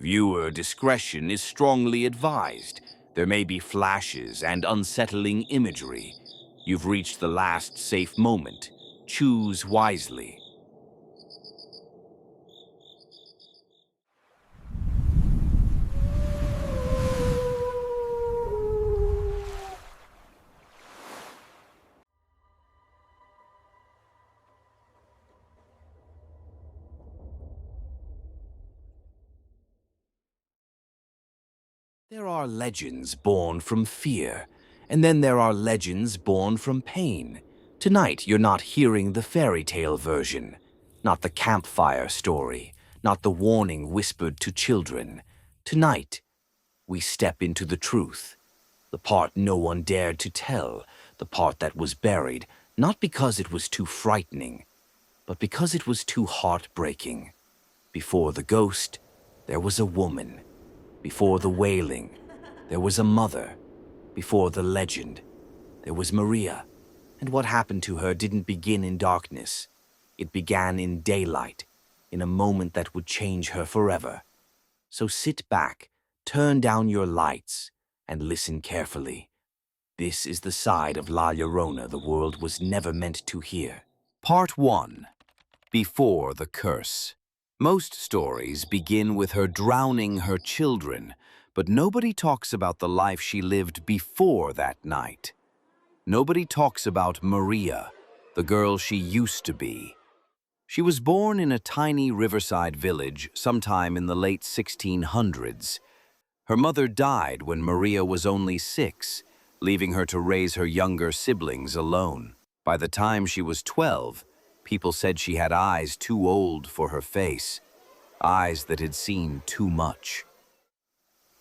Viewer discretion is strongly advised. There may be flashes and unsettling imagery. You've reached the last safe moment. Choose wisely. There are legends born from fear, and then there are legends born from pain. Tonight, you're not hearing the fairy tale version, not the campfire story, not the warning whispered to children. Tonight, we step into the truth, the part no one dared to tell, the part that was buried, not because it was too frightening, but because it was too heartbreaking. Before the ghost, there was a woman. Before the wailing, there was a mother. Before the legend, there was Maria. And what happened to her didn't begin in darkness. It began in daylight, in a moment that would change her forever. So sit back, turn down your lights, and listen carefully. This is the side of La Llorona the world was never meant to hear. Part 1. Before the Curse. Most stories begin with her drowning her children, but nobody talks about the life she lived before that night. Nobody talks about Maria, the girl she used to be. She was born in a tiny riverside village sometime in the late 1600s. Her mother died when Maria was only 6, leaving her to raise her younger siblings alone. By the time she was 12, people said she had eyes too old for her face, eyes that had seen too much.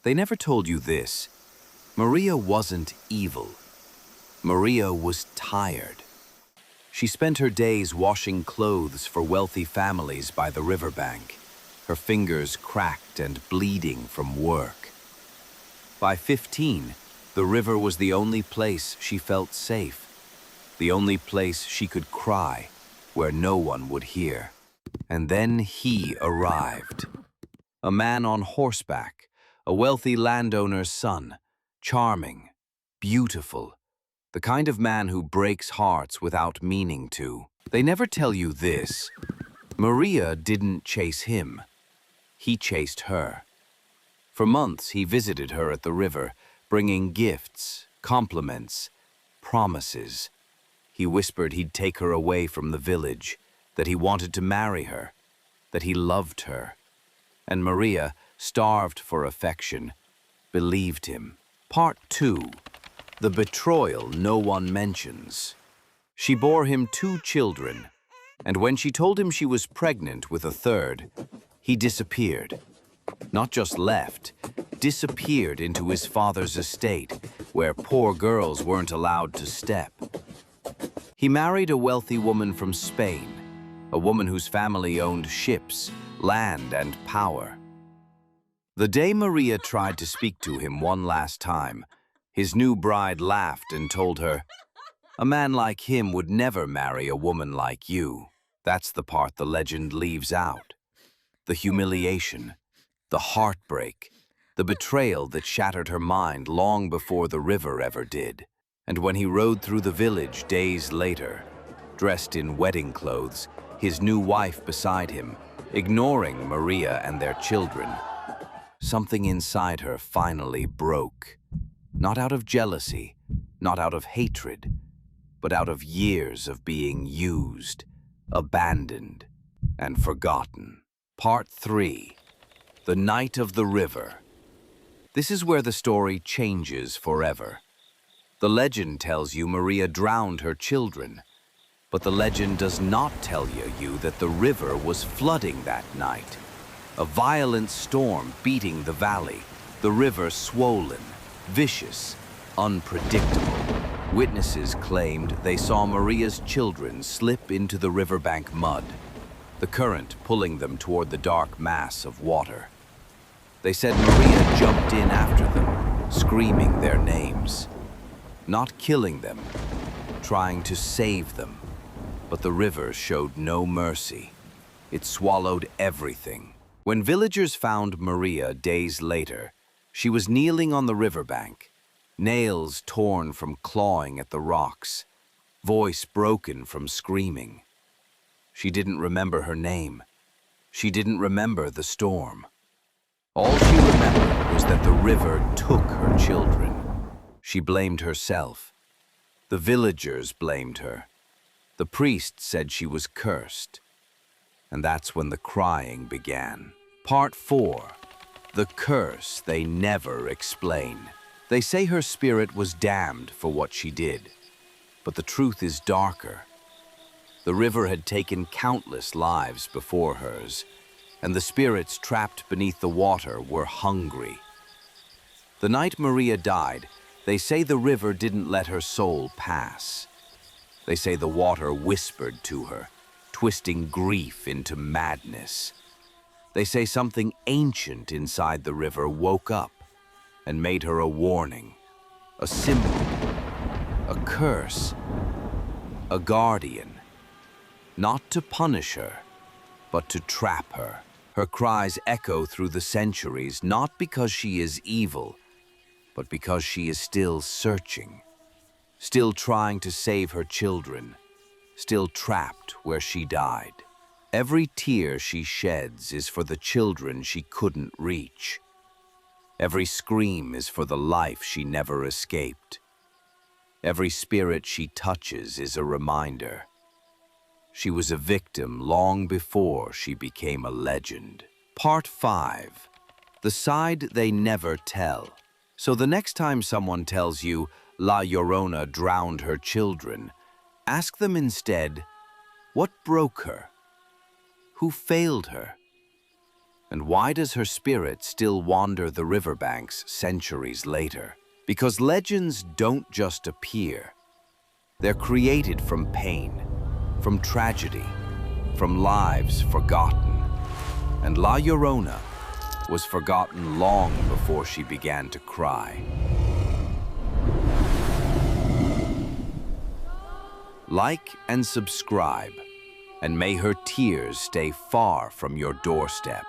They never told you this. Maria wasn't evil. Maria was tired. She spent her days washing clothes for wealthy families by the riverbank, her fingers cracked and bleeding from work. By 15, the river was the only place she felt safe, the only place she could cry, where no one would hear. And then he arrived. A man on horseback, a wealthy landowner's son, charming, beautiful, the kind of man who breaks hearts without meaning to. They never tell you this. Maria didn't chase him. He chased her. For months he visited her at the river, bringing gifts, compliments, promises. He whispered he'd take her away from the village, that he wanted to marry her, that he loved her. And Maria, starved for affection, believed him. Part 2. The betrayal no one mentions. She bore him 2 children, and when she told him she was pregnant with a third, he disappeared. Not just left, disappeared into his father's estate, where poor girls weren't allowed to step. He married a wealthy woman from Spain, a woman whose family owned ships, land, and power. The day Maria tried to speak to him one last time, his new bride laughed and told her, "A man like him would never marry a woman like you." That's the part the legend leaves out. The humiliation, the heartbreak, the betrayal that shattered her mind long before the river ever did. And when he rode through the village days later, dressed in wedding clothes, his new wife beside him, ignoring Maria and their children, something inside her finally broke. Not out of jealousy, not out of hatred, but out of years of being used, abandoned, and forgotten. Part 3. The Night of the River. This is where the story changes forever. The legend tells you Maria drowned her children, but the legend does not tell you that the river was flooding that night. A violent storm beating the valley, the river swollen, vicious, unpredictable. Witnesses claimed they saw Maria's children slip into the riverbank mud, the current pulling them toward the dark mass of water. They said Maria jumped in after them, screaming their names. Not killing them, trying to save them. But the river showed no mercy. It swallowed everything. When villagers found Maria days later, she was kneeling on the riverbank, nails torn from clawing at the rocks, voice broken from screaming. She didn't remember her name. She didn't remember the storm. All she remembered was that the river took her children. She blamed herself. The villagers blamed her. The priest said she was cursed. And that's when the crying began. Part 4. The curse they never explain. They say her spirit was damned for what she did. But the truth is darker. The river had taken countless lives before hers, and the spirits trapped beneath the water were hungry. The night Maria died, they say the river didn't let her soul pass. They say the water whispered to her, twisting grief into madness. They say something ancient inside the river woke up and made her a warning, a symbol, a curse, a guardian, not to punish her, but to trap her. Her cries echo through the centuries, not because she is evil, but because she is still searching, still trying to save her children, still trapped where she died. Every tear she sheds is for the children she couldn't reach. Every scream is for the life she never escaped. Every spirit she touches is a reminder. She was a victim long before she became a legend. Part 5. The side they never tell. So the next time someone tells you La Llorona drowned her children, ask them instead, what broke her? Who failed her? And why does her spirit still wander the riverbanks centuries later? Because legends don't just appear. They're created from pain, from tragedy, from lives forgotten. And La Llorona was forgotten long before she began to cry. Like and subscribe, and may her tears stay far from your doorstep.